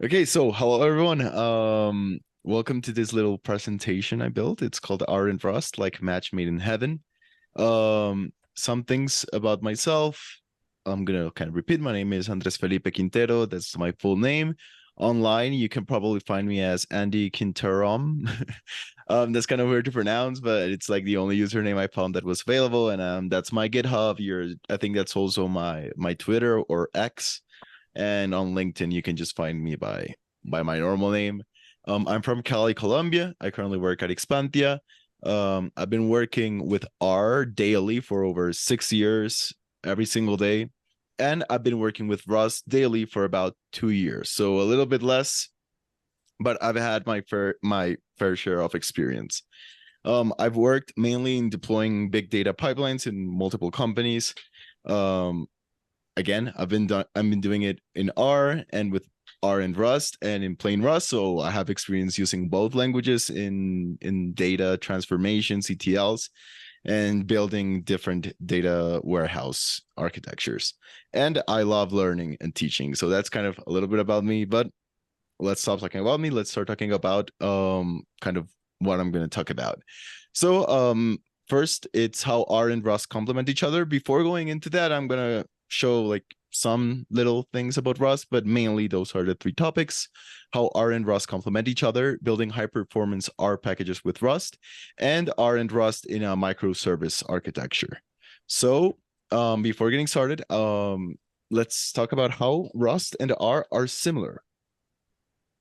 Okay, so hello everyone. Welcome to this little presentation I built. It's called Art and Rust, like match made in heaven. Some things about myself. I'm gonna kind of repeat. My name is Andrés Felipe Quintero. That's my full name. Online, you can probably find me as Andy Quinterom. That's kind of weird to pronounce, but it's like the only username I found that was available, and that's my GitHub. I think that's also my Twitter or X. And on LinkedIn, you can just find me by my normal name. I'm from Cali, Colombia. I currently work at Expantia. I've been working with R daily for over 6 years, every single day. And I've been working with Rust daily for about 2 years. So a little bit less, but I've had my fair share of experience. I've worked mainly in deploying big data pipelines in multiple companies. Um, Again, I've been doing it in R and with R and Rust and in plain Rust. So I have experience using both languages in data transformation, CTLs, and building different data warehouse architectures. And I love learning and teaching. So that's kind of a little bit about me, but let's stop talking about me. Let's start talking about kind of what I'm going to talk about. So first, it's how R and Rust complement each other. Before going into that, I'm going to show like some little things about Rust, but mainly those are the three topics: how R and Rust complement each other, building high performance R packages with Rust, and R and Rust in a microservice architecture. So before getting started, let's talk about how Rust and R are similar.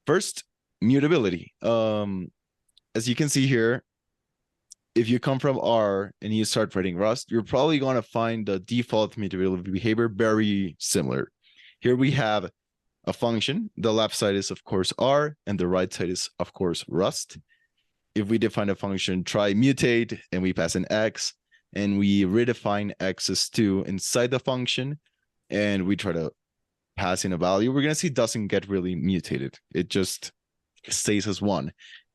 First, mutability. As you can see here, if you come from R and you start writing Rust, you're probably going to find the default mutability behavior very similar. Here we have a function. The left side is, of course, R, and the right side is, of course, Rust. If we define a function try mutate and we pass an X, and we redefine X as 2 inside the function, and we try to pass in a value, we're going to see it doesn't get really mutated. It just stays as 1.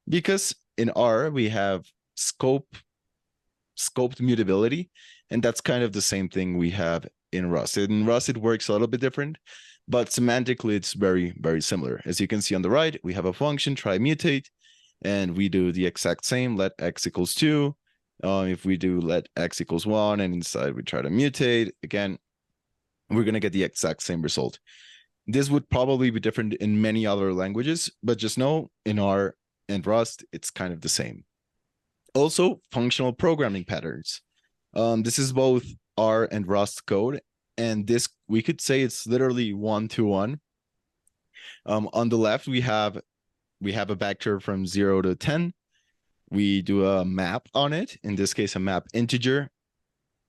Because in R, we have scoped mutability, and that's kind of the same thing we have in Rust. In Rust, it works a little bit different, but semantically, it's very, very similar. As you can see on the right, we have a function, try mutate, and we do the exact same, let x equals 2. If we do let x equals 1, and inside we try to mutate, again, we're going to get the exact same result. This would probably be different in many other languages, but just know in R and Rust, it's kind of the same. Also, functional programming patterns. This is both R and Rust code, and this we could say it's literally 1-to-1. On the left, we have a vector from 0 to 10. We do a map on it, in this case, a map integer,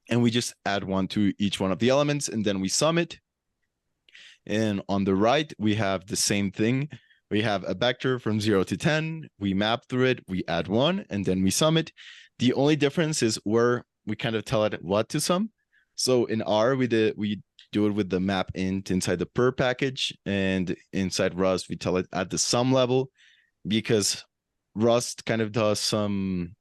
and we just add 1 to each one of the elements, and then we sum it. And on the right, we have the same thing. We have a vector from 0 to 10. We map through it, we add 1, and then we sum it. The only difference is where we kind of tell it what to sum. So in R, we do it with the map int inside the per package, and inside Rust, we tell it at the sum level, because Rust kind of does some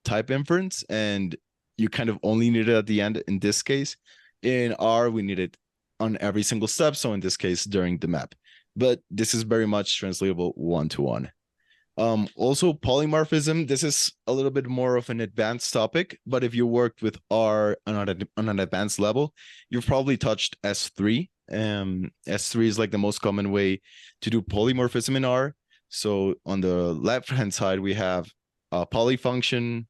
type inference, and you kind of only need it at the end in this case. In R, we need it on every single step. So in this case, during the map. But this is very much translatable 1-to-1. Also, polymorphism. This is a little bit more of an advanced topic, but if you worked with R on an advanced level, you've probably touched S3. S3 is like the most common way to do polymorphism in R. So on the left-hand side, we have a poly function,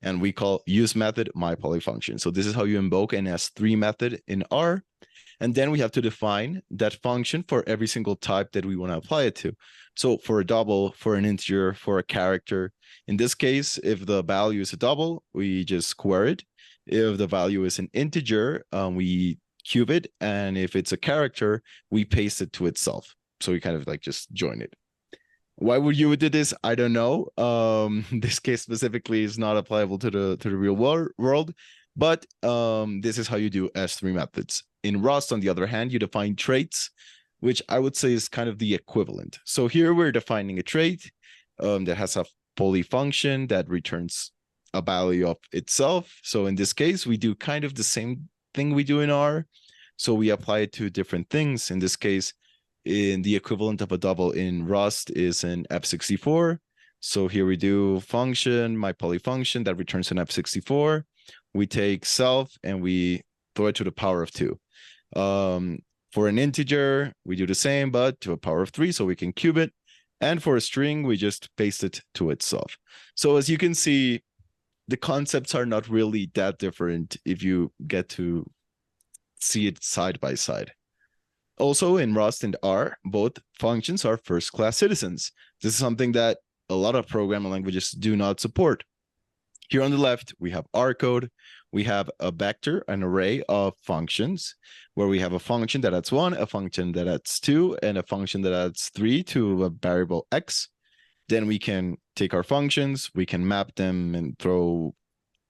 and we call use method my poly function. So this is how you invoke an S3 method in R. And then we have to define that function for every single type that we want to apply it to. So for a double, for an integer, for a character. In this case, if the value is a double, we just square it. If the value is an integer, we cube it. And if it's a character, we paste it to itself. So we kind of like just join it. Why would you do this? I don't know. This case specifically is not applicable to the real world, but this is how you do S3 methods. In Rust, on the other hand, you define traits, which I would say is kind of the equivalent. So here we're defining a trait that has a poly function that returns a value of itself. So in this case, we do kind of the same thing we do in R. So we apply it to different things. In this case, in the equivalent of a double in Rust is an F64. So here we do function, my poly function that returns an F64. We take self and we throw it to the power of 2. For an integer, we do the same, but to a power of 3, so we can cube it. And for a string, we just paste it to itself. So as you can see, the concepts are not really that different if you get to see it side by side. Also, in Rust and R, both functions are first-class citizens. This is something that a lot of programming languages do not support. Here on the left, we have R code. We have a vector, an array of functions, where we have a function that adds 1, a function that adds 2, and a function that adds 3 to a variable x. Then we can take our functions, we can map them and throw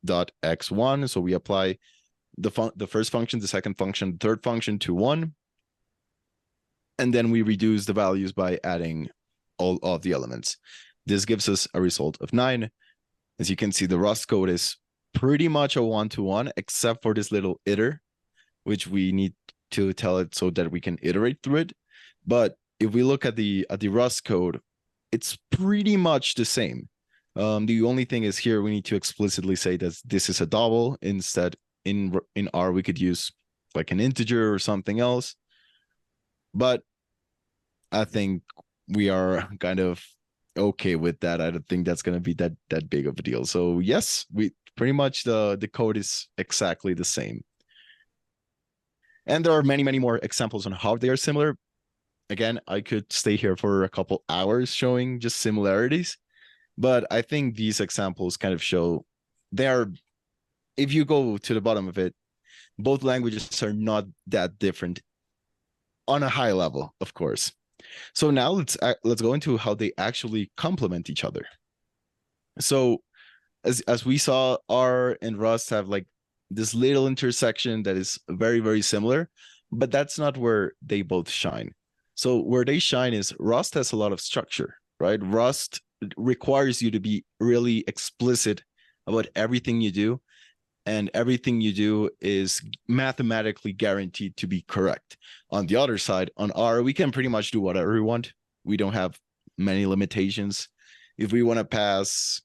.x1. So we apply the first function, the second function, the third function to 1. And then we reduce the values by adding all of the elements. This gives us a result of 9. As you can see, the Rust code is pretty much a one-to-one, except for this little iter, which we need to tell it so that we can iterate through it. But if we look at the Rust code, it's pretty much the same. The only thing is here we need to explicitly say that this is a double. Instead, in R, we could use like an integer or something else. But I think we are kind of okay with that. I don't think that's going to be that big of a deal. So yes, we pretty much the code is exactly the same. And there are many, many more examples on how they are similar. Again, I could stay here for a couple hours showing just similarities, but I think these examples kind of show they are, if you go to the bottom of it, both languages are not that different on a high level, of course. So now let's go into how they actually complement each other. So as we saw, R and Rust have like this little intersection that is very, very similar, but that's not where they both shine. So where they shine is Rust has a lot of structure, right? Rust requires you to be really explicit about everything you do, and everything you do is mathematically guaranteed to be correct. On the other side, on R, we can pretty much do whatever we want. We don't have many limitations. If we want to pass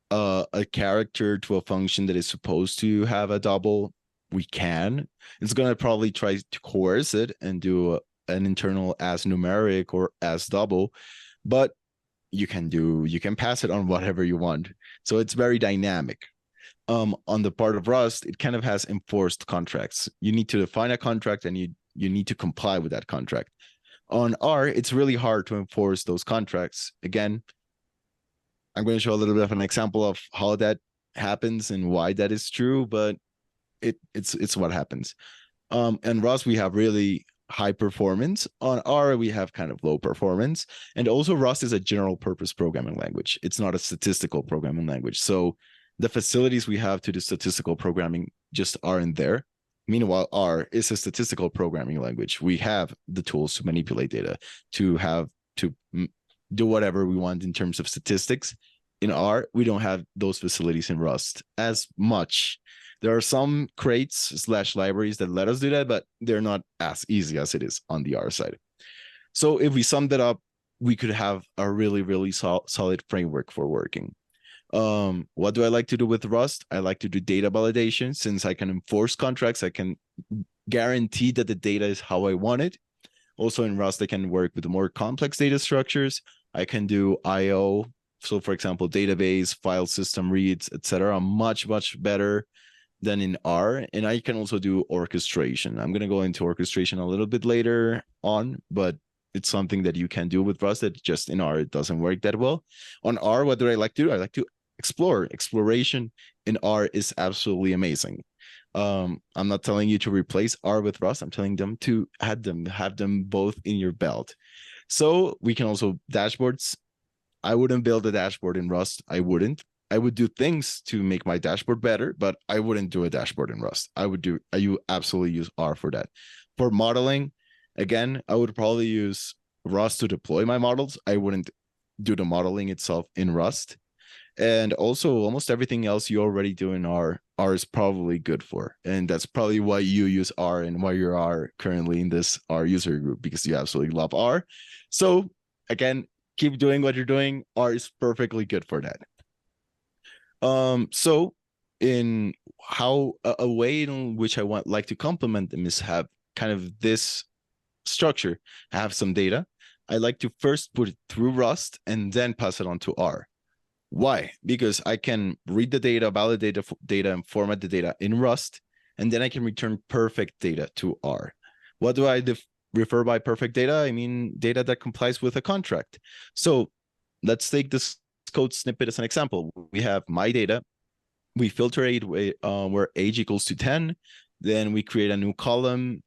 a character to a function that is supposed to have a double, we can. It's going to probably try to coerce it and do an internal as numeric or as double, but you can pass it on whatever you want. So it's very dynamic. On the part of Rust, it kind of has enforced contracts. You need to define a contract and you need to comply with that contract. On R, it's really hard to enforce those contracts. Again, I'm going to show a little bit of an example of how that happens and why that is true, but it's what happens. And Rust, we have really high performance. On R, we have kind of low performance. And also Rust is a general purpose programming language. It's not a statistical programming language. So the facilities we have to do statistical programming just aren't there. Meanwhile, R is a statistical programming language. We have the tools to manipulate data, to do whatever we want in terms of statistics. In R, we don't have those facilities in Rust as much. There are some crates / libraries that let us do that, but they're not as easy as it is on the R side. So if we sum that up, we could have a really, really solid framework for working. What do I like to do with Rust? I like to do data validation. Since I can enforce contracts, I can guarantee that the data is how I want it. Also in Rust, I can work with more complex data structures. I can do I/O. So for example, database, file system reads, etc. much, much better than in R. And I can also do orchestration. I'm going to go into orchestration a little bit later on, but it's something that you can do with Rust that just in R, it doesn't work that well. On R, what do I like to do? I like to explore. Exploration in R is absolutely amazing. I'm not telling you to replace R with Rust. I'm telling them to add them, have them both in your belt. So we can also dashboards. I wouldn't build a dashboard in Rust. I wouldn't. I would do things to make my dashboard better, but I wouldn't do a dashboard in Rust. You absolutely use R for that. For modeling, again, I would probably use Rust to deploy my models. I wouldn't do the modeling itself in Rust. And also almost everything else you already do in R is probably good for. And that's probably why you use R and why you are currently in this R user group, because you absolutely love R. So again, keep doing what you're doing. R is perfectly good for that. So in how a way in which I like to complement them is have kind of this structure, have some data. I like to first put it through Rust and then pass it on to R. Why? Because I can read the data, validate the data, and format the data in Rust, and then I can return perfect data to R. What do I refer by perfect data? I mean data that complies with a contract. So let's take this code snippet as an example. We have my data. We filter it where age equals to 10. Then we create a new column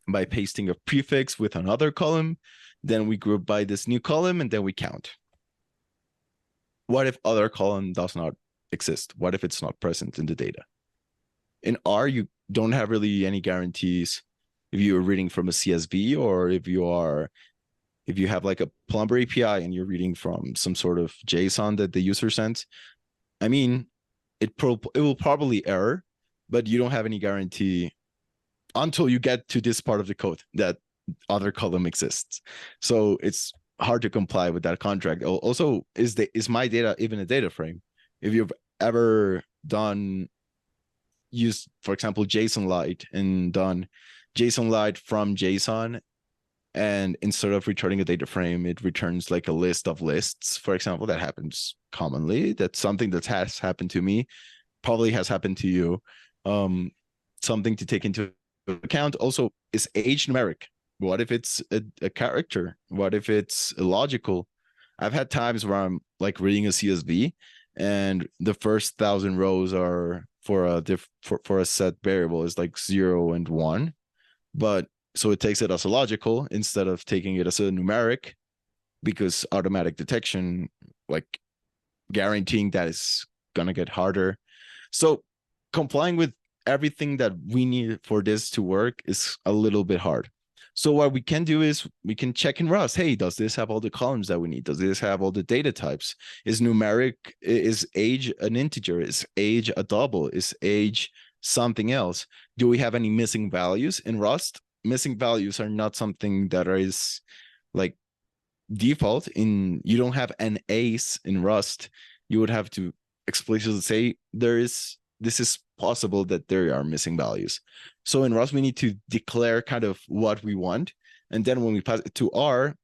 by pasting a prefix with another column. Then we group by this new column, and then we count. What if other column does not exist? What if it's not present in the data? In R, you don't have really any guarantees if you're reading from a CSV, or if you have like a Plumber API and you're reading from some sort of JSON that the user sends. I mean, it will probably error, but you don't have any guarantee until you get to this part of the code that other column exists. So it's hard to comply with that contract. Also, is my data even a data frame? If you've ever used, for example, JSON Lite and done JSON Lite from JSON, and instead of returning a data frame, it returns like a list of lists, for example, that happens commonly. That's something that has happened to me, probably has happened to you. Something to take into account also is age numeric. What if it's a character? What if it's illogical? I've had times where I'm like reading a CSV and the first 1,000 rows are for a set variable is like 0 and 1, but so it takes it as a logical instead of taking it as a numeric, because automatic detection, like guaranteeing that is gonna get harder. So complying with everything that we need for this to work is a little bit hard. So what we can do is we can check in Rust. Hey, does this have all the columns that we need? Does this have all the data types? Is numeric, is age an integer? Is age a double? Is age something else? Do we have any missing values in Rust? Missing values are not something that is like default in, you don't have an ace in Rust. You would have to explicitly say this is possible that there are missing values. So in Rust, we need to declare kind of what we want. And then when we pass it to R,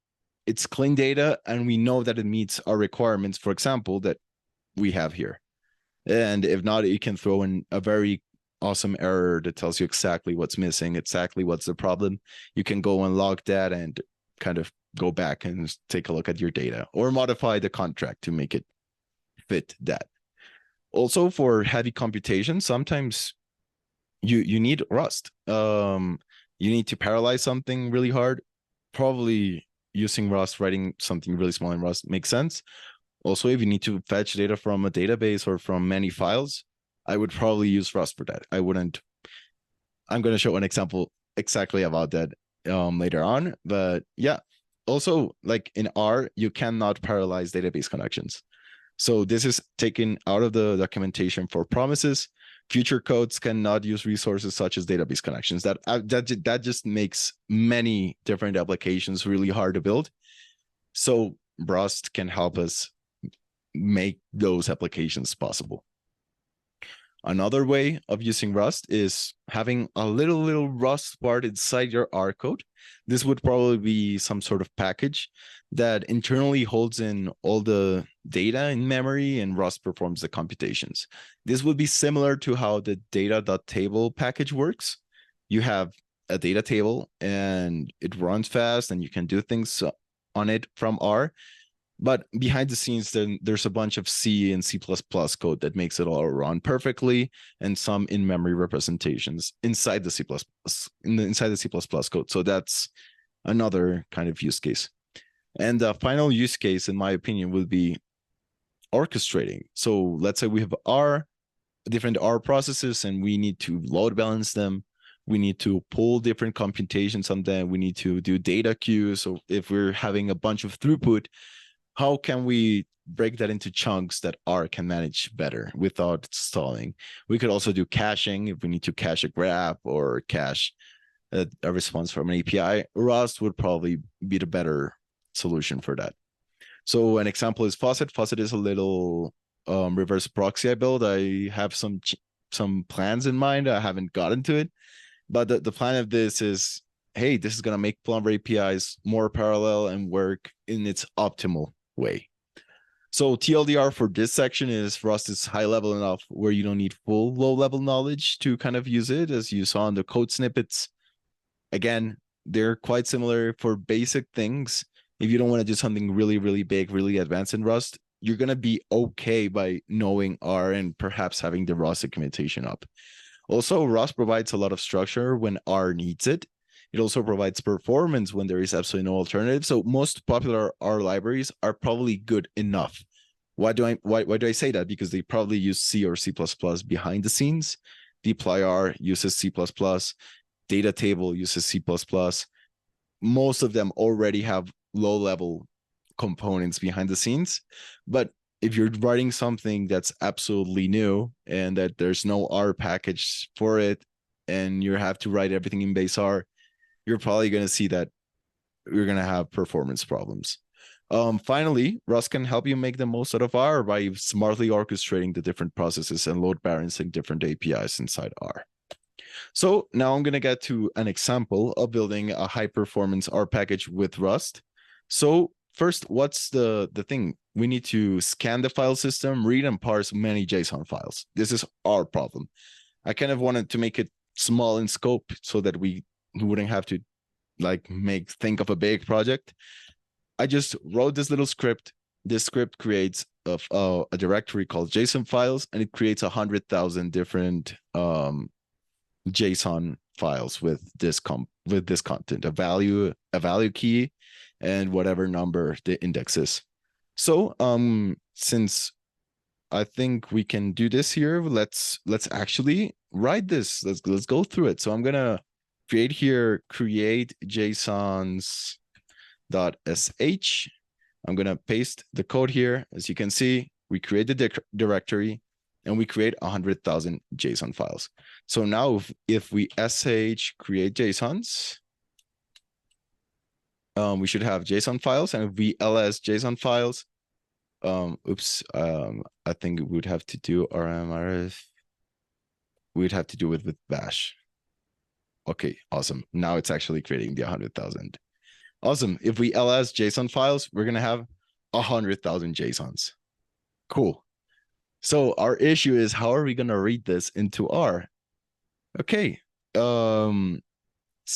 it's clean data and we know that it meets our requirements, for example, that we have here. And if not, it can throw in a very awesome error that tells you exactly what's missing, exactly what's the problem. You can go and log that and kind of go back and take a look at your data or modify the contract to make it fit that. Also, for heavy computation, sometimes you need Rust. You need to parallelize something really hard. Probably using Rust, writing something really small in Rust makes sense. Also, if you need to fetch data from a database or from many files, I would probably use Rust for that. I wouldn't. I'm going to show an example exactly about that later on. But yeah, also like in R, you cannot parallelize database connections. So this is taken out of the documentation for promises. Future codes cannot use resources such as database connections. That just makes many different applications really hard to build. So Rust can help us make those applications possible. Another way of using Rust is having a little Rust part inside your R code. This would probably be some sort of package that internally holds in all the data in memory, and Rust performs the computations. This would be similar to how the data.table package works. You have a data table and it runs fast and you can do things on it from R. But behind the scenes, then there's a bunch of C and C++ code that makes it all run perfectly, and some in-memory representations inside the C++ inside the C++ code. So that's another kind of use case. And the final use case, in my opinion, would be orchestrating. So let's say we have different R processes, and we need to load balance them. We need to pull different computations on them. We need to do data queues. So if we're having a bunch of throughput, how can we break that into chunks that R can manage better without stalling. We could also do caching if we need to cache a graph or cache a response from an API. Rust would probably be the better solution for that. So an example is Faucet. Faucet is a little reverse proxy I built. I have some plans in mind. I haven't gotten to it, but the plan of this is, hey, this is gonna make Plumber APIs more parallel and work in its optimal way. So TLDR for this section is Rust is high level enough where you don't need full low level knowledge to kind of use it, as you saw in the code snippets. Again, they're quite similar for basic things. If you don't want to do something really, really big, really advanced in Rust, you're going to be okay by knowing R and perhaps having the Rust documentation up. Also, Rust provides a lot of structure when R needs it. It also provides performance when there is absolutely no alternative. So most popular R libraries are probably good enough. Why do I say that? Because they probably use C or C++ behind the scenes. dplyr uses C++. Data table uses C++. Most of them already have low-level components behind the scenes. But if you're writing something that's absolutely new and that there's no R package for it, and you have to write everything in base R, you're probably going to see that you're going to have performance problems. Finally, Rust can help you make the most out of R by smartly orchestrating the different processes and load balancing different APIs inside R. So now I'm going to get to an example of building a high performance R package with Rust. So first, what's the thing? We need to scan the file system, read and parse many JSON files. This is our problem. I kind of wanted to make it small in scope so that we wouldn't have to think of a big project. I just wrote this little script. This script creates a directory called JSON files, and it creates 100,000 different JSON files with this content, a value key, and whatever number the index is. So since I think we can do this here, let's actually write this. Let's go through it. So I'm gonna create JSONs.sh. I'm gonna paste the code here. As you can see, we create the directory and we create 100,000 JSON files. So now if we sh create JSONs, we should have JSON files, and if we ls JSON files, I think we would have to do rmrf. We'd have to do it with bash. Okay, awesome. Now it's actually creating the 100,000. Awesome. If we ls JSON files, we're gonna have 100,000 JSONs. Cool. So our issue is, how are we gonna read this into R? Okay. So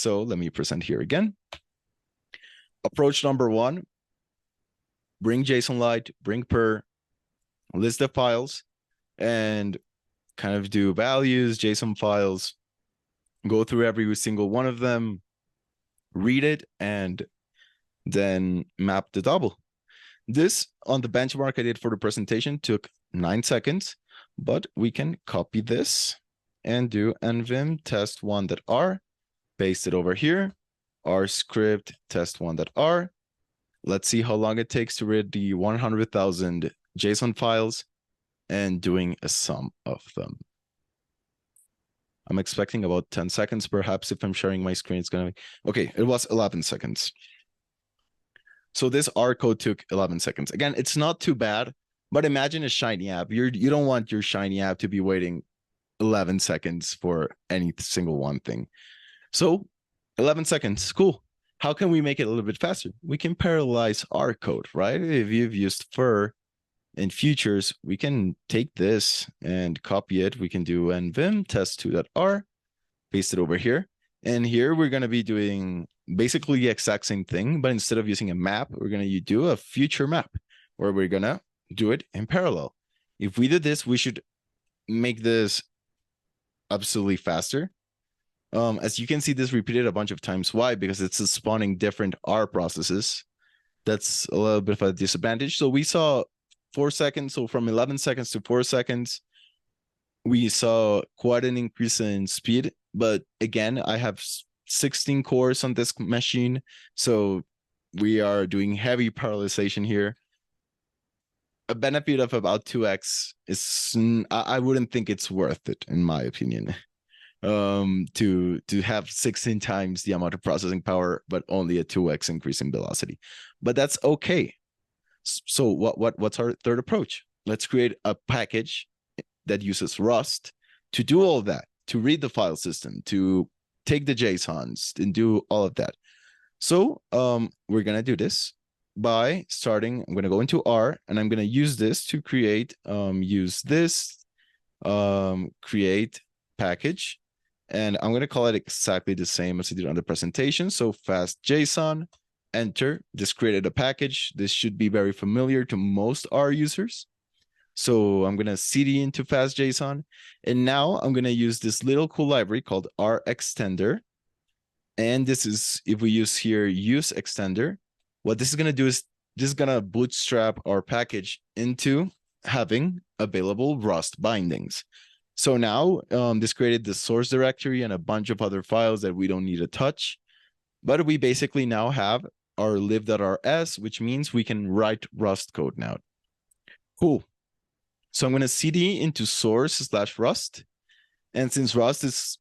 let me present here again. Approach number one: bring JSONLite, bring per, list the files, and kind of do values, JSON files, go through every single one of them, read it, and then map the double. This, on the benchmark I did for the presentation, took 9 seconds, but we can copy this and do nvim test1.r, paste it over here, R script test1.r. Let's see how long it takes to read the 100,000 JSON files and doing a sum of them. I'm expecting about 10 seconds. Perhaps if I'm sharing my screen, it's going to be... Okay, it was 11 seconds. So this R code took 11 seconds. Again, it's not too bad, but imagine a Shiny app. You don't want your Shiny app to be waiting 11 seconds for any single one thing. So 11 seconds, cool. How can we make it a little bit faster? We can parallelize our code, right? If you've used fur in futures, we can take this and copy it. We can do nvim test2.r, paste it over here. And here we're going to be doing basically the exact same thing, but instead of using a map, we're going to do a future map where we're going to do it in parallel. If we did this, we should make this absolutely faster. As you can see, this repeated a bunch of times. Why? Because it's spawning different R processes. That's a little bit of a disadvantage. So we saw 4 seconds. So from 11 seconds to 4 seconds, we saw quite an increase in speed. But again, I have 16 cores on this machine. So we are doing heavy parallelization here. a benefit of about 2x is I wouldn't think it's worth it, in my opinion. To have 16 times the amount of processing power, but only a 2x increase in velocity. But that's okay. So what's our third approach? Let's create a package that uses Rust to do all of that, to read the file system, to take the JSONs and do all of that. So we're gonna do this by starting. I'm gonna go into R and I'm gonna use this to create create package, and I'm gonna call it exactly the same as I did on the presentation. So fast JSON, enter. This created a package. This should be very familiar to most R users. So I'm gonna cd into fast JSON, and now I'm gonna use this little cool library called R extender. And this is, if we use here use extender, what this is gonna do is this is gonna bootstrap our package into having available Rust bindings. So now this created the source directory and a bunch of other files that we don't need to touch, but we basically now have our lib.rs, which means we can write Rust code now. Cool. So I'm going to cd into source/Rust. And since Rust is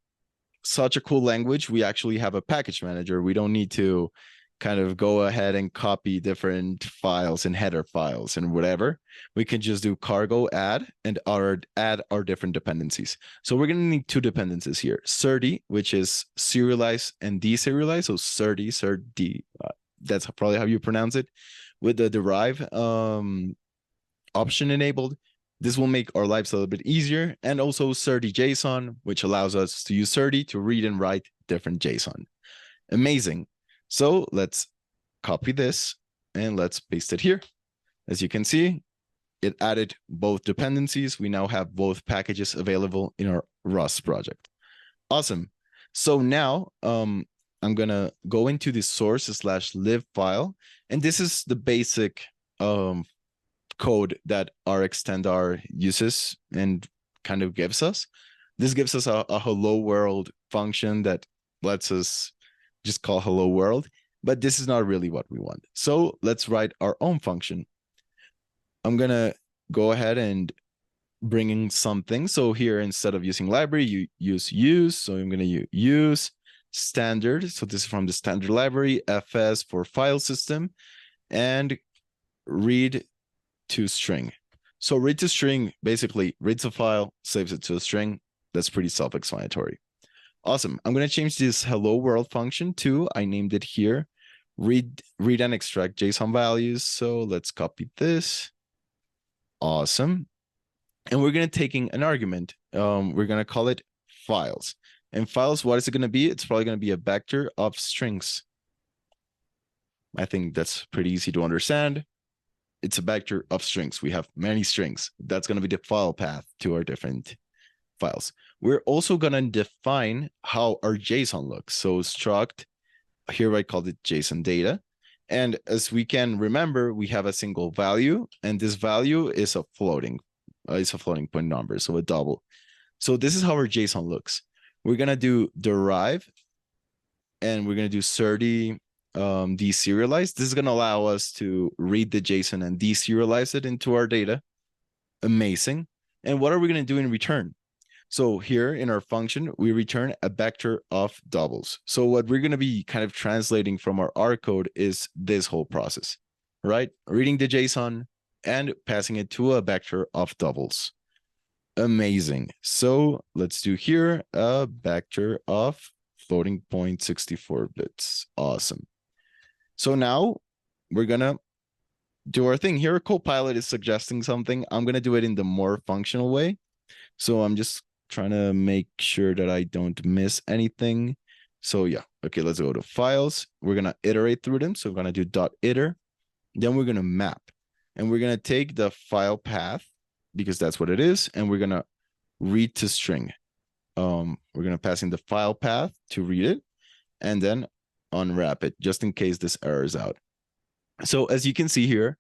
such a cool language, we actually have a package manager. We don't need to kind of go ahead and copy different files and header files and whatever. We can just do cargo add and add our different dependencies. So we're going to need two dependencies here. Cerdy, which is serialize and deserialize. So cerdy, that's probably how you pronounce it, with the derive option enabled. This will make our lives a little bit easier. And also cerdy JSON, which allows us to use cerdy to read and write different JSON. Amazing. So let's copy this and let's paste it here. As you can see, it added both dependencies. We now have both packages available in our Rust project. Awesome. So now I'm gonna go into the source/lib file, and this is the basic code that our extendr uses and kind of gives us. This gives us a hello world function that lets us just call hello world, but this is not really what we want. So let's write our own function. I'm gonna go ahead and bring in something. So here, instead of using library, you use. So I'm gonna use standard. So this is from the standard library, fs for file system, and read to string. So read to string basically reads a file, saves it to a string. That's pretty self-explanatory. Awesome. I'm going to change this hello world function to, I named it here, read and extract JSON values. So let's copy this. Awesome. And we're going to take in an argument. We're going to call it files. And files, what is it going to be? It's probably going to be a vector of strings. I think that's pretty easy to understand. It's a vector of strings. We have many strings. That's going to be the file path to our different files. We're also going to define how our JSON looks. So struct, here I called it JSON data. And as we can remember, we have a single value, and this value is a floating point number, so a double. So this is how our JSON looks. We're going to do derive, and we're going to do cerdy deserialize. This is going to allow us to read the JSON and deserialize it into our data. Amazing. And what are we going to do in return? So here in our function, we return a vector of doubles. So what we're going to be kind of translating from our R code is this whole process, right? Reading the JSON and passing it to a vector of doubles. Amazing. So let's do here a vector of floating point 64 bits. Awesome. So now we're going to do our thing here. Copilot is suggesting something. I'm going to do it in the more functional way. So I'm just trying to make sure that I don't miss anything. So yeah, okay, let's go to files. We're going to iterate through them. So we're going to do .iter. Then we're going to map. And we're going to take the file path, because that's what it is. And we're going to read to string. We're going to pass in the file path to read it, and then unwrap it just in case this errors out. So as you can see here,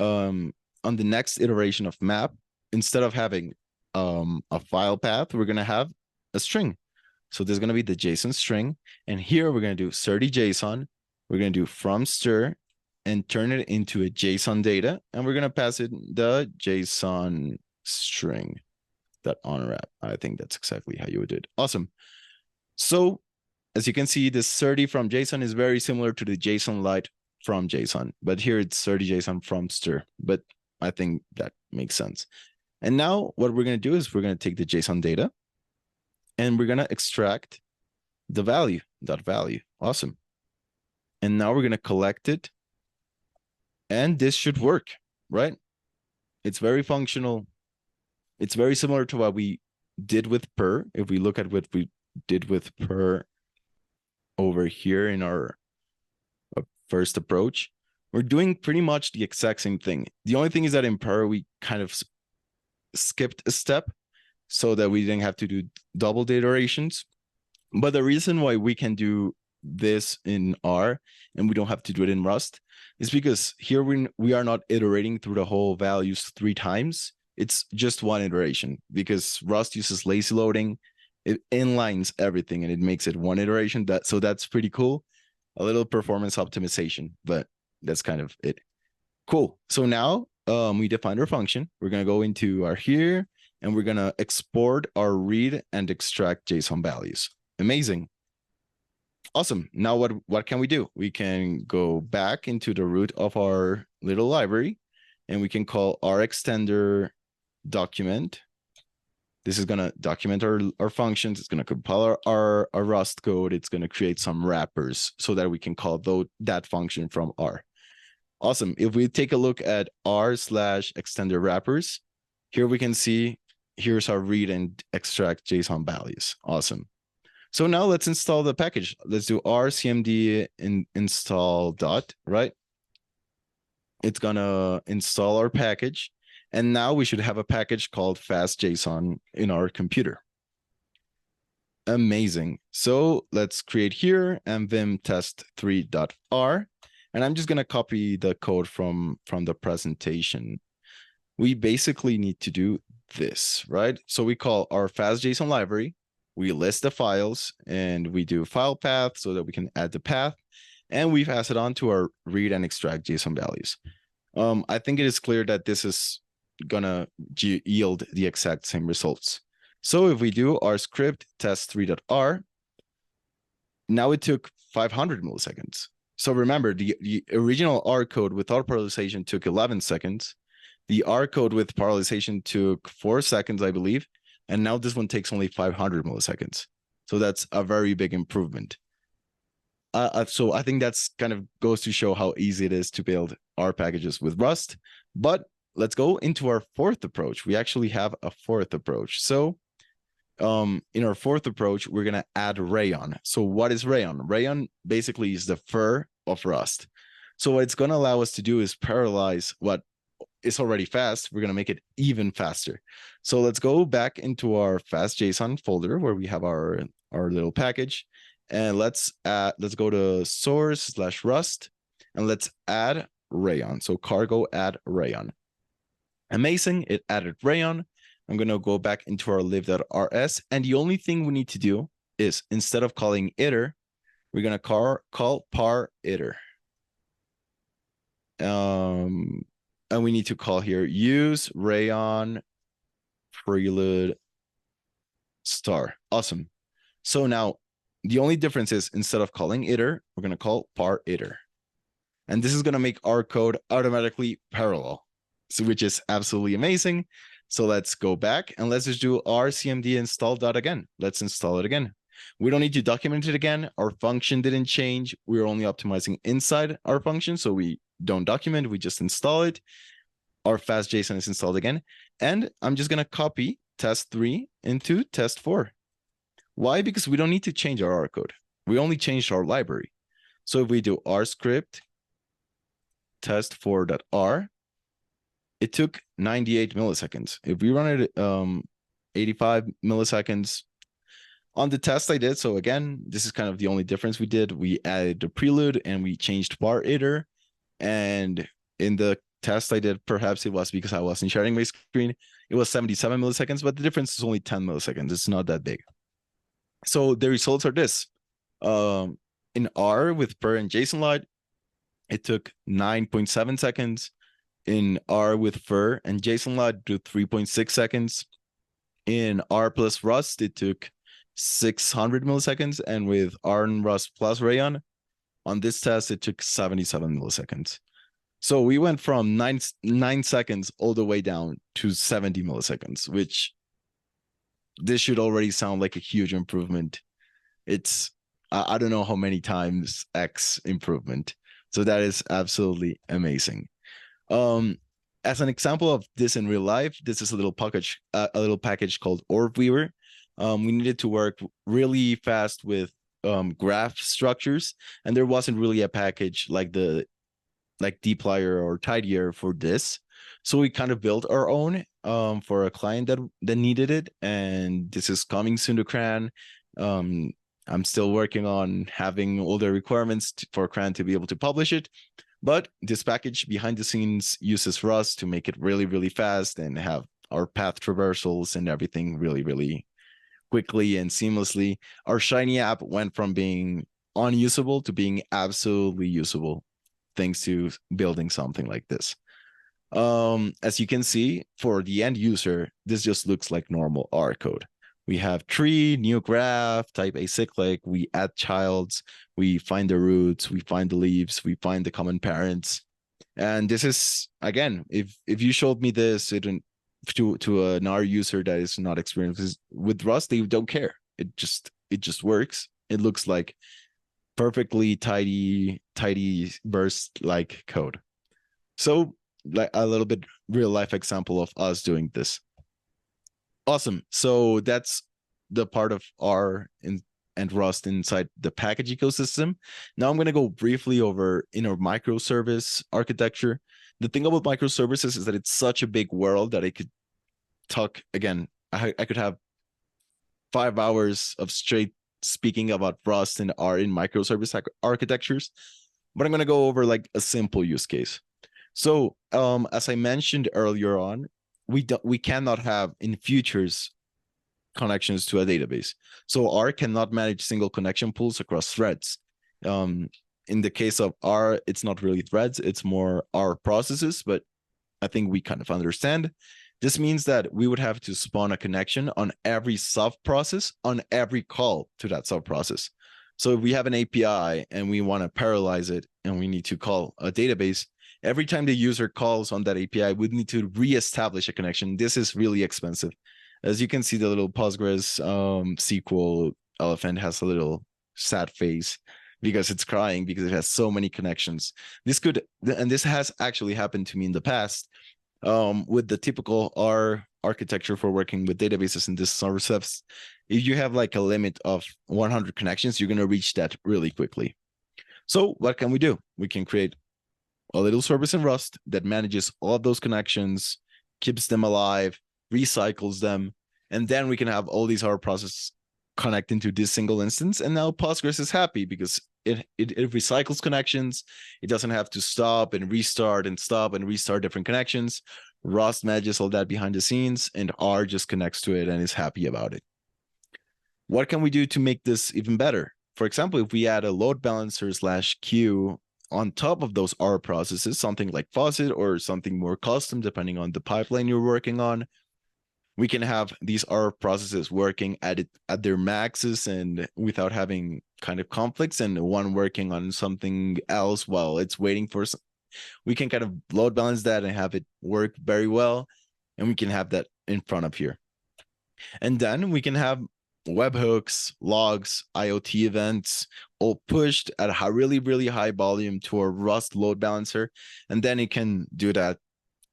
on the next iteration of map, instead of having a file path, we're going to have a string. So there's going to be the JSON string. And here we're going to do cerdy JSON. We're going to do from stir, and turn it into a JSON data. And we're going to pass it the JSON string that unwrap. I think that's exactly how you would do it. Awesome. So as you can see, this 30 from JSON is very similar to the JSON light from JSON, but here it's 30 JSON from stir, but I think that makes sense. And now what we're going to do is we're going to take the JSON data and we're going to extract the value, that value. Awesome. And now we're going to collect it. And this should work, right? It's very functional. It's very similar to what we did with per. If we look at what we did with per over here in our first approach, we're doing pretty much the exact same thing. The only thing is that in per, we kind of skipped a step so that we didn't have to do double the iterations. But the reason why we can do this in R and we don't have to do it in Rust is because here we are not iterating through the whole values 3 times. It's just one iteration because Rust uses lazy loading. It inlines everything and it makes it one iteration. So that's pretty cool. A little performance optimization, but that's kind of it. Cool. So now we defined our function. We're going to go into our here and we're going to export our read and extract JSON values. Amazing. Awesome. Now what can we do? We can go back into the root of our little library and we can call our extender document. This is going to document our functions. It's going to compile our Rust code. It's going to create some wrappers so that we can call that function from R. Awesome. If we take a look at r/extender wrappers, here we can see here's our read and extract JSON values. Awesome. So now let's install the package. Let's do rcmd install dot, right? It's gonna install our package. And now we should have a package called fastJSON in our computer. Amazing. So let's create here and vim test3.r. And I'm just gonna copy the code from the presentation. We basically need to do this, right? So we call our fastJSON library. We list the files and we do file path so that we can add the path and we pass it on to our read and extract JSON values. I think it is clear that this is gonna yield the exact same results. So if we do our script test3.r, now it took 500 milliseconds. So remember the original R code without parallelization took 11 seconds. The R code with parallelization took 4 seconds, I believe. And now this one takes only 500 milliseconds. So that's a very big improvement. So I think that's kind of goes to show how easy it is to build R packages with Rust. But let's go into our fourth approach. We actually have a fourth approach. So in our fourth approach, we're going to add rayon. So what is rayon? Rayon basically is the fur of Rust. So what it's going to allow us to do is parallelize what is already fast. We're going to make it even faster. So let's go back into our fastJSON folder where we have our little package. And let's go to source/Rust and let's add rayon. So cargo add rayon. Amazing. It added rayon. I'm going to go back into our live.rs. And the only thing we need to do is instead of calling iter, we're going to call par iter. And we need to call here use rayon prelude star. Awesome. So now the only difference is instead of calling iter, we're going to call par iter. And this is going to make our code automatically parallel, so which is absolutely amazing. So let's go back and let's just do rcmd install dot again. Let's install it again. We don't need to document it again. Our function didn't change. We're only optimizing inside our function. So we don't document, we just install it. Our fastJSON is installed again. And I'm just going to copy test3 into test4. Why? Because we don't need to change our R code. We only changed our library. So if we do R script test4.r, it took 98 milliseconds. If we run it 85 milliseconds on the test I did. So again, this is kind of the only difference we did. We added the prelude and we changed par iter. And in the test I did, perhaps it was because I wasn't sharing my screen, it was 77 milliseconds, but the difference is only 10 milliseconds. It's not that big. So the results are this. In R with per and JSON light, it took 9.7 seconds. In R with Fur and JSON-Log, it took 3.6 seconds. In R plus Rust, it took 600 milliseconds. And with R and Rust plus Rayon, on this test, it took 77 milliseconds. So we went from 9 seconds all the way down to 70 milliseconds, which this should already sound like a huge improvement. It's, I don't know how many times X improvement. So that is absolutely amazing. As an example of this in real life, this is a little package called Orb Weaver. We needed to work really fast with graph structures, and there wasn't really a package like dplyr or tidier for this. So we kind of built our own for a client that needed it, and this is coming soon to CRAN. I'm still working on having all the requirements for CRAN to be able to publish it. But this package behind the scenes uses Rust to make it really, really fast and have our path traversals and everything really, really quickly and seamlessly. Our Shiny app went from being unusable to being absolutely usable thanks to building something like this. As you can see, for the end user, this just looks like normal R code. We have tree, new graph, type acyclic, we add childs, we find the roots, we find the leaves, we find the common parents. And this is, again, if you showed me this to an R user that is not experienced with Rust, they don't care. It just works. It looks like perfectly tidy burst like code. So like a little bit real life example of us doing this. Awesome. So that's the part of R and Rust inside the package ecosystem. Now I'm going to go briefly over inner microservice architecture. The thing about microservices is that it's such a big world that I could talk again. I could have 5 hours of straight speaking about Rust and R in microservice architectures, but I'm going to go over like a simple use case. So as I mentioned earlier on, we cannot have in futures connections to a database. So R cannot manage single connection pools across threads. In the case of R, it's not really threads, it's more R processes, but I think we kind of understand. This means that we would have to spawn a connection on every sub process on every call to that sub process. So if we have an API and we want to parallelize it and we need to call a database, every time the user calls on that API, we need to reestablish a connection. This is really expensive. As you can see, the little Postgres SQL elephant has a little sad face because it's crying because it has so many connections. This has actually happened to me in the past with the typical R architecture for working with databases and this service. If you have like a limit of 100 connections, you're going to reach that really quickly. So what can we do? We can create a little service in Rust that manages all of those connections, keeps them alive, recycles them, and then we can have all these R processes connect into this single instance. And now Postgres is happy because it recycles connections. It doesn't have to stop and restart and stop and restart different connections. Rust manages all that behind the scenes, and R just connects to it and is happy about it. What can we do to make this even better? For example, if we add a load balancer / queue on top of those R processes, something like Faucet or something more custom, depending on the pipeline you're working on, we can have these R processes working at their maxes and without having kind of conflicts, and one working on something else while it's waiting for we can kind of load balance that and have it work very well, and we can have that in front of here. And then we can have webhooks, logs, IoT events, all pushed at a really, really high volume to a Rust load balancer. And then it can do that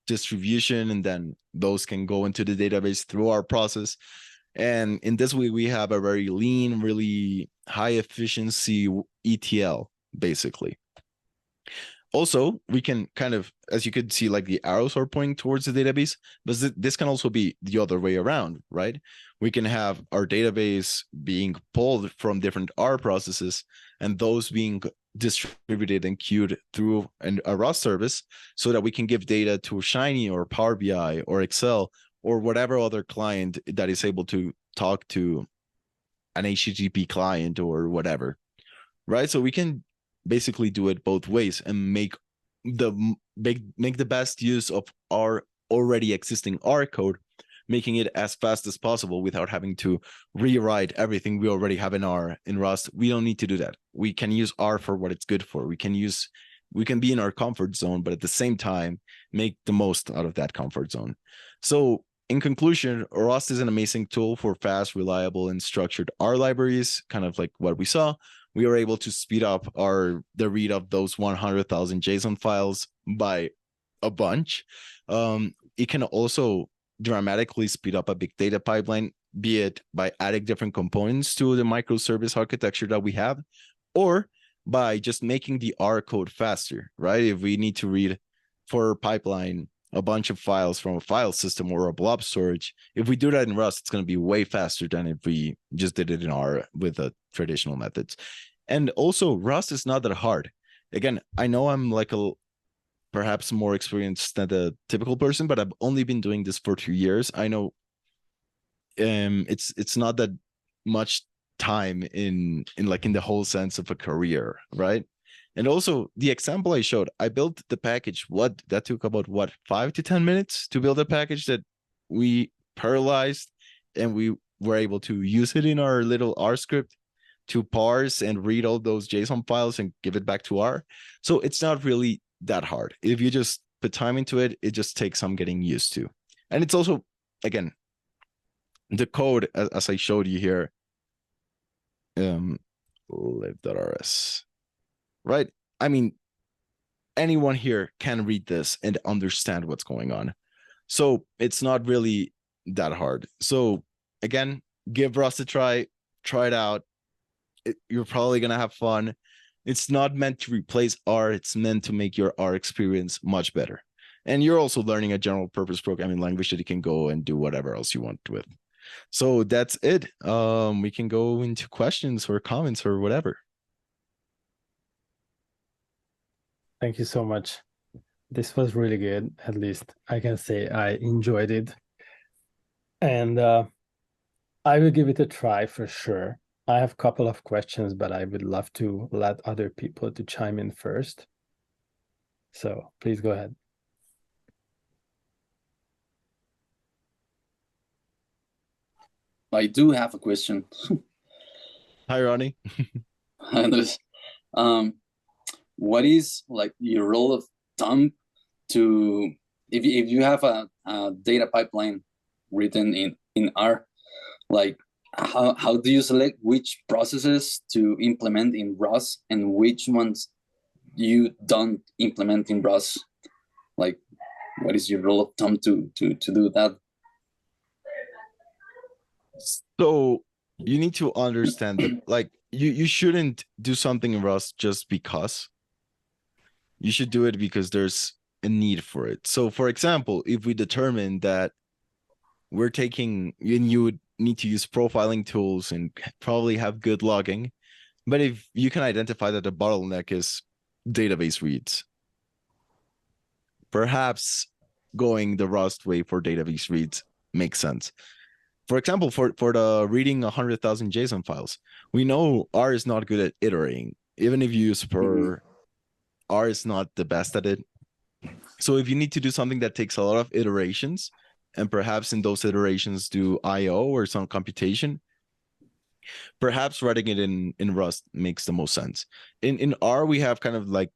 distribution, and then those can go into the database through our process. And in this way, we have a very lean, really high efficiency ETL, basically. Also, we can kind of, as you could see, like the arrows are pointing towards the database, but this can also be the other way around, right? We can have our database being pulled from different R processes and those being distributed and queued through a Rust service so that we can give data to Shiny or Power BI or Excel or whatever other client that is able to talk to an HTTP client or whatever, right? So we can basically do it both ways and make the best use of our already existing R code, making it as fast as possible without having to rewrite everything we already have in Rust. We don't need to do that. We can use R for what it's good for. We can be in our comfort zone, but at the same time, make the most out of that comfort zone. So in conclusion, Rust is an amazing tool for fast, reliable, and structured R libraries, kind of like what we saw. We are able to speed up the read of those 100,000 JSON files by a bunch. It can also dramatically speed up a big data pipeline, be it by adding different components to the microservice architecture that we have, or by just making the R code faster, right? If we need to read for a pipeline a bunch of files from a file system or a blob storage, if we do that in Rust, it's going to be way faster than if we just did it in R with the traditional methods. And also, Rust is not that hard. Again, I know I'm like perhaps more experienced than the typical person, but I've only been doing this for 2 years. I know it's not that much time in the whole sense of a career, right? And also the example I showed, I built the package. That took about 5 to 10 minutes to build a package that we parallelized, and we were able to use it in our little R script to parse and read all those JSON files and give it back to R. So it's not really that hard. If you just put time into it, it just takes some getting used to. And it's also, again, the code, as I showed you here, live.rs, right? I mean, anyone here can read this and understand what's going on. So it's not really that hard. So again, give Rust a try it out. You're probably going to have fun. It's not meant to replace R. It's meant to make your R experience much better. And you're also learning a general purpose programming language that you can go and do whatever else you want with. So that's it. We can go into questions or comments or whatever. Thank you so much. This was really good. At least I can say I enjoyed it. And I will give it a try for sure. I have a couple of questions, but I would love to let other people to chime in first. So please go ahead. I do have a question. Hi, Ronnie. Andrés, what is like your rule of thumb to if you have a data pipeline written in R, like how do you select which processes to implement in Rust and which ones you don't implement in Rust? Like, what is your rule of thumb to do that? So you need to understand that, like, you shouldn't do something in Rust just because. You should do it because there's a need for it. So, for example, if we determine that we're taking, and you would need to use profiling tools and probably have good logging, but if you can identify that the bottleneck is database reads, perhaps going the Rust way for database reads makes sense. For example, for the reading 100,000 JSON files, we know R is not good at iterating. Even if you use per, R is not the best at it. So if you need to do something that takes a lot of iterations, and perhaps in those iterations do I/O or some computation, perhaps writing it in Rust makes the most sense. In R, we have kind of like,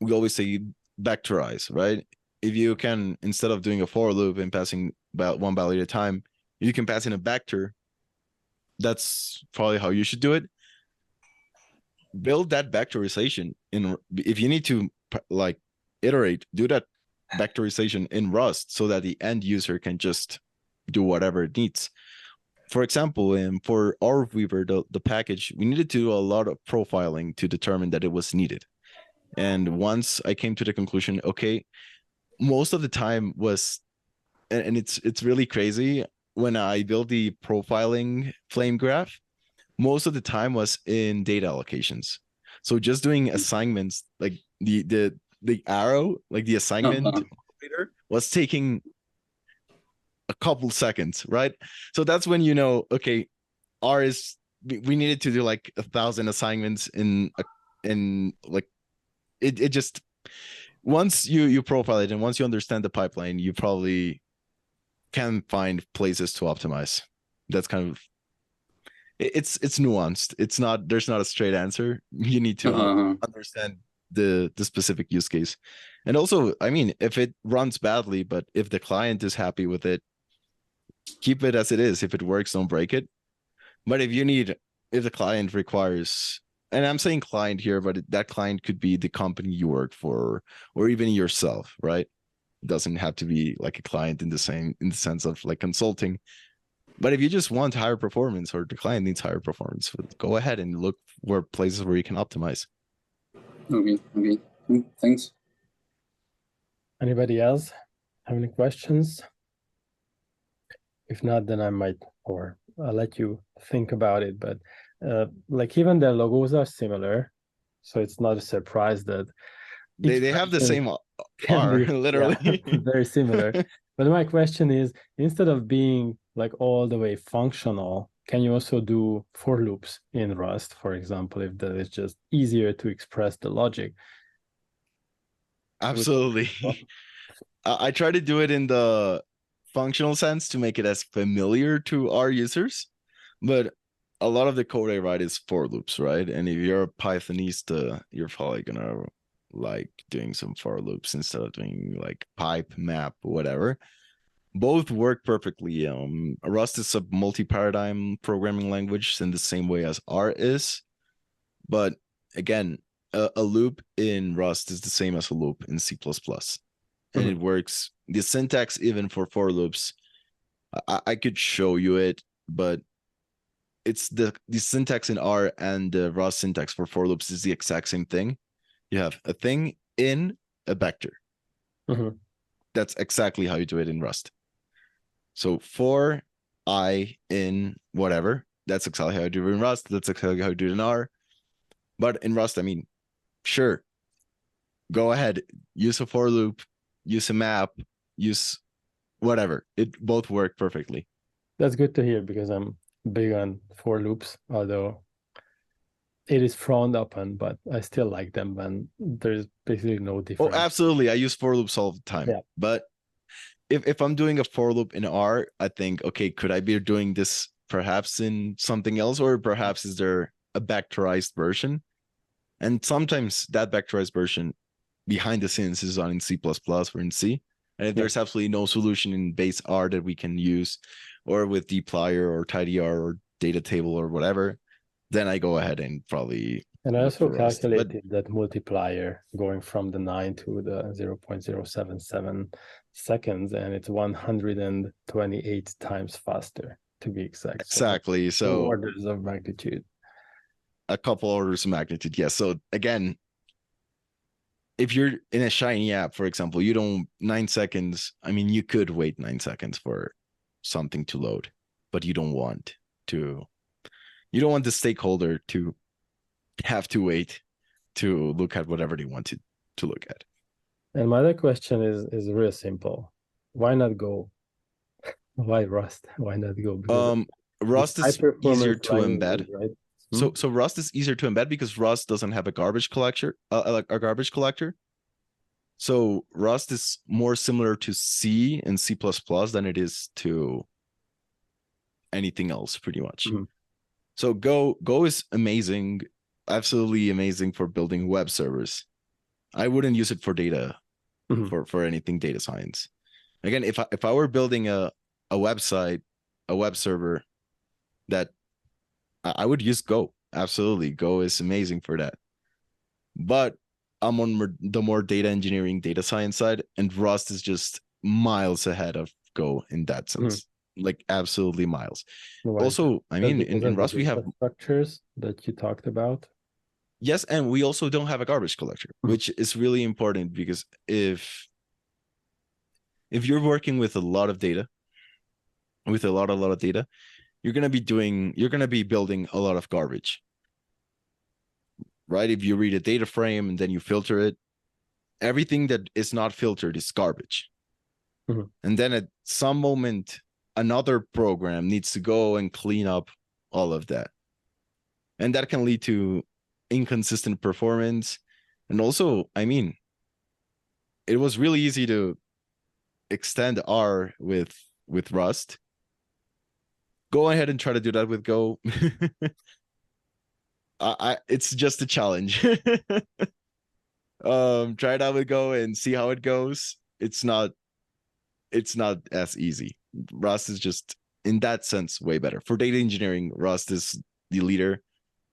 we always say vectorize, right? If you can, instead of doing a for loop and passing about one value at a time, you can pass in a vector. That's probably how you should do it. Build that vectorization if you need to like iterate, do that vectorization in Rust so that the end user can just do whatever it needs. For example, for our Weaver, the package, we needed to do a lot of profiling to determine that it was needed. And once I came to the conclusion, okay, most of the time was, and it's really crazy, when I built the profiling flame graph, most of the time was in data allocations. So just doing assignments, like the arrow, like the assignment was taking a couple seconds, right? So that's when okay, R is, we needed to do like 1,000 assignments in and like it just, once you profile it and once you understand the pipeline, you probably can find places to optimize. That's kind of, it's nuanced. It's not, there's not a straight answer. You need to understand the specific use case. And also, I mean, if it runs badly, but if the client is happy with it, keep it as it is. If it works, don't break it. But if the client requires, and I'm saying client here, but that client could be the company you work for, or even yourself, right? It doesn't have to be like a client in the sense of like consulting. But if you just want higher performance, or the client needs higher performance, go ahead and look for places where you can optimize. Okay. Thanks. Anybody else have any questions? If not, then I might, or I'll let you think about it. But like even their logos are similar, so it's not a surprise that they have the same R, literally. Yeah, very similar. But my question is, instead of being like all the way functional, can you also do for loops in Rust, for example, if that is just easier to express the logic? Absolutely. I try to do it in the functional sense to make it as familiar to our users, but a lot of the code I write is for loops, right? And if you're a Pythonista, you're probably gonna like doing some for loops instead of doing like pipe, map, whatever. Both work perfectly. Rust is a multi-paradigm programming language in the same way as R is, but again, a loop in Rust is the same as a loop in C++. And it works. The syntax, even for loops, I could show you it, but it's the syntax in R and the Rust syntax for loops is the exact same thing. You have a thing in a vector. That's exactly how you do it in Rust. So for I in whatever, that's exactly how you do it in Rust. That's exactly how you do it in R. But in Rust, I mean, sure, go ahead, use a for loop, use a map, use whatever. It both work perfectly. That's good to hear, because I'm big on for loops, although it is frowned upon, but I still like them when there's basically no difference. Oh, absolutely. I use for loops all the time. Yeah. But if I'm doing a for loop in R, I think, okay, could I be doing this perhaps in something else, or perhaps is there a vectorized version? And sometimes that vectorized version behind the scenes is on in C++ or in C. And if there's absolutely no solution in base R that we can use, or with dplyr or tidyr or data table or whatever, then I go ahead and probably. And I also calculated that multiplier going from the 9 to the 0.077 seconds, and it's 128 times faster, to be exact. Exactly. So orders of magnitude. A couple orders of magnitude, yes. So again, if you're in a Shiny app, for example, you don't 9 seconds. I mean, you could wait 9 seconds for something to load, but you don't want to. You don't want the stakeholder to have to wait to look at whatever they want to look at. And my other question is real simple. Why not Go? Why Rust? Why not Go? Because Rust is easier to embed, right? So Rust is easier to embed because Rust doesn't have a garbage collector, So Rust is more similar to C and C++ than it is to anything else, pretty much. So Go is amazing, absolutely amazing for building web servers. I wouldn't use it for data, for anything data science. Again, if I were building a website, a web server, that I would use Go. Absolutely, Go is amazing for that. But I'm on the more data engineering, data science side, and Rust is just miles ahead of Go in that sense. Like absolutely miles. Also, I mean, in Rust we have structures that you talked about. Yes, and we also don't have a garbage collector, which is really important, because if you're working with a lot of data, you're gonna be building a lot of garbage, right? If you read a data frame and then you filter it, everything that is not filtered is garbage. And then at some moment, another program needs to go and clean up all of that. And that can lead to inconsistent performance. And also, I mean, it was really easy to extend R with Rust. Go ahead and try to do that with Go. It's just a challenge. Try it out with Go and see how it goes. It's not as easy. Rust is just, in that sense, way better. For data engineering, Rust is the leader.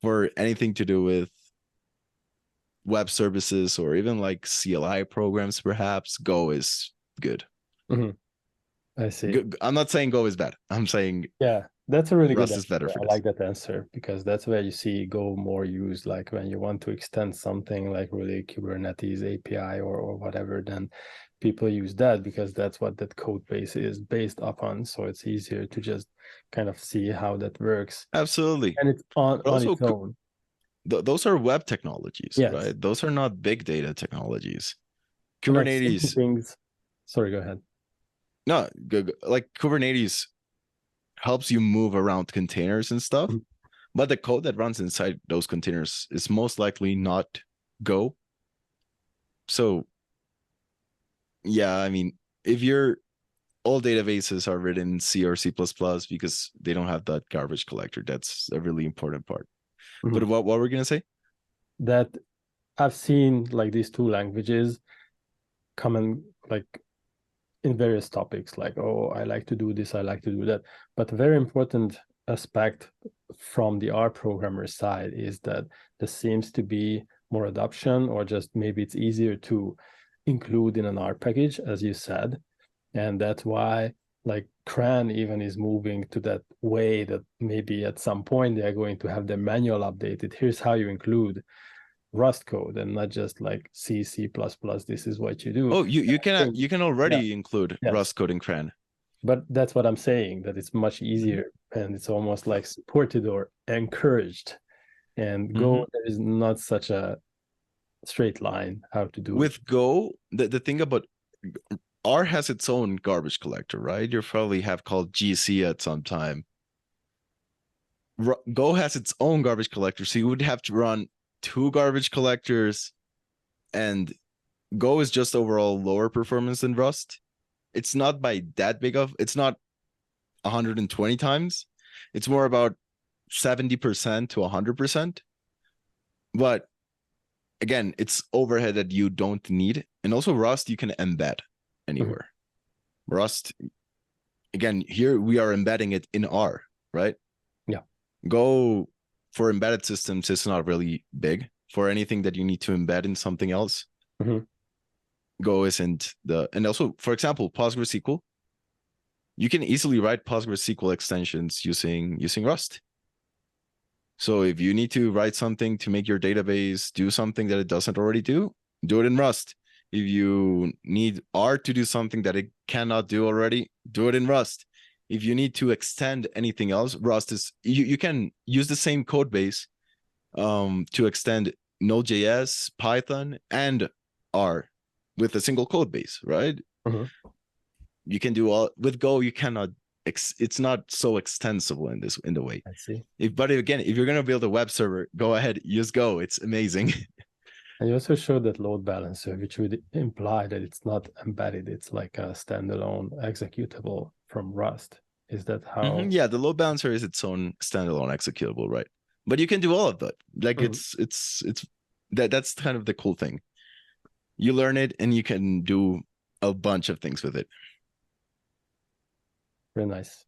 For anything to do with web services or even like CLI programs, perhaps, Go is good. I see. I'm not saying Go is bad. I'm saying that's a really Rust good is better for I this. like that answer, because that's where you see Go more used. Like when you want to extend something like really Kubernetes API or whatever, then people use that because that's what that code base is based upon. So it's easier to just kind of see how that works. Absolutely. And it's on its own. Those are web technologies, Yes. right? Those are not big data technologies. Kubernetes. Kubernetes. Things. Sorry, go ahead. No, like Kubernetes helps you move around containers and stuff, but the code that runs inside those containers is most likely not Go. So, yeah, I mean, if all databases are written in C or C++ because they don't have that garbage collector, that's a really important part. But what were we gonna say? That I've seen like these two languages come in like in various topics, like, oh, I like to do this, I like to do that. But a very important aspect from the R programmer side is that there seems to be more adoption, or just maybe it's easier to include in an R package, as you said. And that's why like CRAN even is moving to that way that maybe at some point they're going to have their manual updated. Here's how you include Rust code and not just like C, C++, this is what you do. Oh, you can already include Rust code in CRAN. But that's what I'm saying, that it's much easier and it's almost like supported or encouraged. And Go, there is not such a straight line how to do with Go. The thing about R has its own garbage collector, right? You probably have called GC at some time. Go has its own garbage collector, so you would have to run 2 garbage collectors, and Go is just overall lower performance than Rust. It's not by that big of, it's not 120 times. It's more about 70% to 100%. But again, it's overhead that you don't need. And also Rust, you can embed anywhere. Rust, again, here we are embedding it in R, right? Yeah. Go for embedded systems is not really big. For anything that you need to embed in something else, Go isn't and also, for example, PostgreSQL, you can easily write PostgreSQL extensions using Rust. So if you need to write something to make your database do something that it doesn't already do it in Rust. If you need R to do something that it cannot do already, do it in Rust. If you need to extend anything else, Rust is, you can use the same code base to extend Node.js, Python, and R with a single code base, right? You can do all with Go. You cannot. It's not so extensible in the way. I see. But again, if you're gonna build a web server, go ahead, use Go. It's amazing. And you also showed that load balancer, which would imply that it's not embedded. It's like a standalone executable from Rust. Is that how? Yeah, the load balancer is its own standalone executable, right? But you can do all of that. Like it's that's kind of the cool thing. You learn it and you can do a bunch of things with it. Very nice.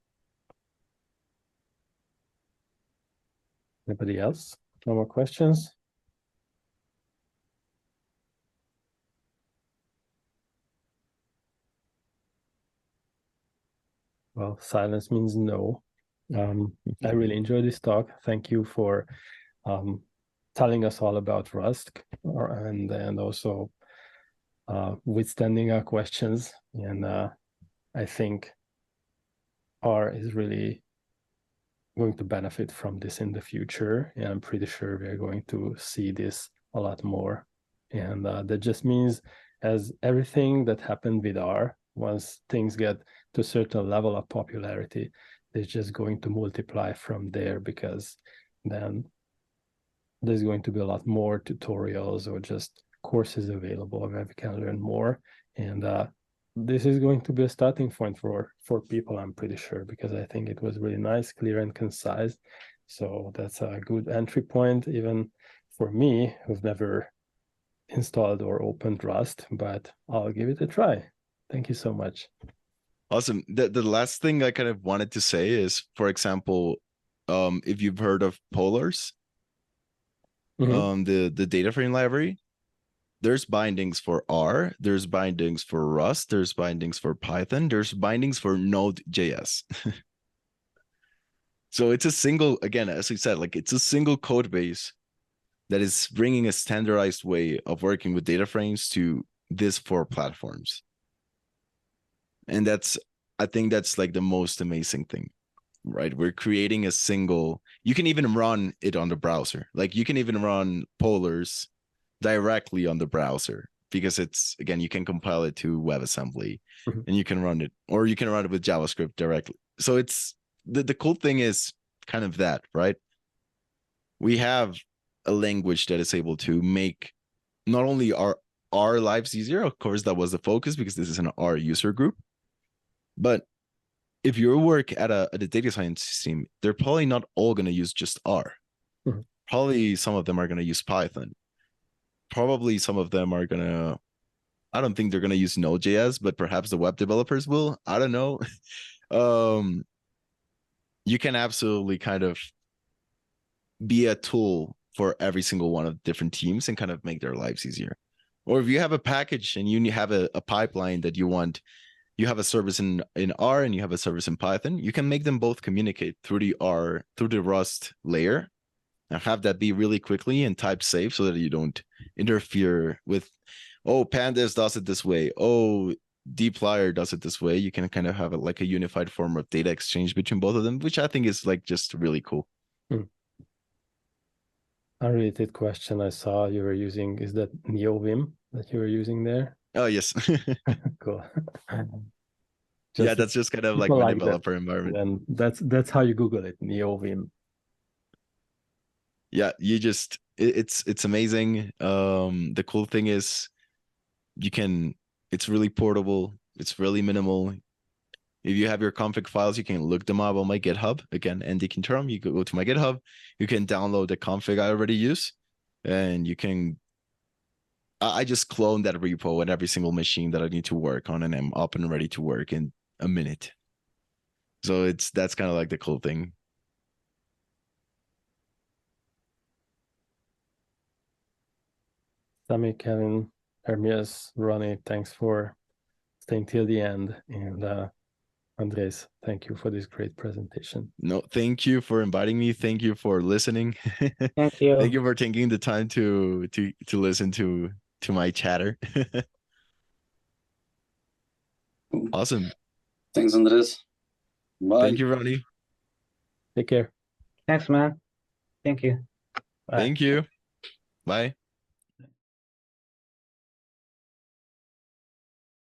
Anybody else? No more questions? Well, silence means no. I really enjoyed this talk. Thank you for telling us all about Rust and also withstanding our questions. And I think R is really going to benefit from this in the future. And I'm pretty sure we're going to see this a lot more. And that just means, as everything that happened with R, once things get to a certain level of popularity, they're just going to multiply from there, because then there's going to be a lot more tutorials or just courses available where we can learn more. And this is going to be a starting point for people, I'm pretty sure, because I think it was really nice, clear and concise. So that's a good entry point, even for me, who've never installed or opened Rust, but I'll give it a try. Thank you so much. Awesome. The last thing I kind of wanted to say is, for example, if you've heard of Polars, the data frame library, there's bindings for R, there's bindings for Rust, there's bindings for Python, there's bindings for Node.js. So it's a single, again, as we said, like it's a single code base that is bringing a standardized way of working with data frames to these 4 platforms. And I think that's like the most amazing thing, right? We're creating a single, you can even run it on the browser. Like you can even run Polars directly on the browser because it's, again, you can compile it to WebAssembly and you can run it, or you can run it with JavaScript directly. So it's, the cool thing is kind of that, right? We have a language that is able to make not only our lives easier, of course, that was the focus because this is an R user group, but if you work at a data science team, they're probably not all going to use just R. Probably some of them are going to use Python. Probably some of them are going to, I don't think they're going to use Node.js, but perhaps the web developers will. I don't know. You can absolutely kind of be a tool for every single one of the different teams and kind of make their lives easier. Or if you have a package and you have a pipeline that you want, you have a service in R and you have a service in Python, you can make them both communicate through the Rust layer and have that be really quickly and type safe so that you don't interfere with, oh, Pandas does it this way, oh, dplyr does it this way. You can kind of have like a unified form of data exchange between both of them, which I think is like just really cool. Unrelated question, I saw you were using, is that NeoVim that you were using there? Oh, yes. Cool. Yeah, that's just kind of like my developer environment. And that's how you Google it, NeoVim. Yeah, you just, it's amazing. The cool thing is it's really portable. It's really minimal. If you have your config files, you can look them up on my GitHub. Again, Andy Quintero, you go to my GitHub. You can download the config I already use, and you can. I just clone that repo on every single machine that I need to work on, and I'm up and ready to work in a minute. So that's kind of like the cool thing. Sami, Kevin, Hermias, Ronnie, thanks for staying till the end, and Andrés, thank you for this great presentation. No, thank you for inviting me. Thank you for listening. Thank you. Thank you for taking the time to listen to my chatter. Awesome. Thanks, Andrés. Bye. Thank you, Ronnie. Take care. Thanks, man. Thank you. Bye. Thank you. Bye.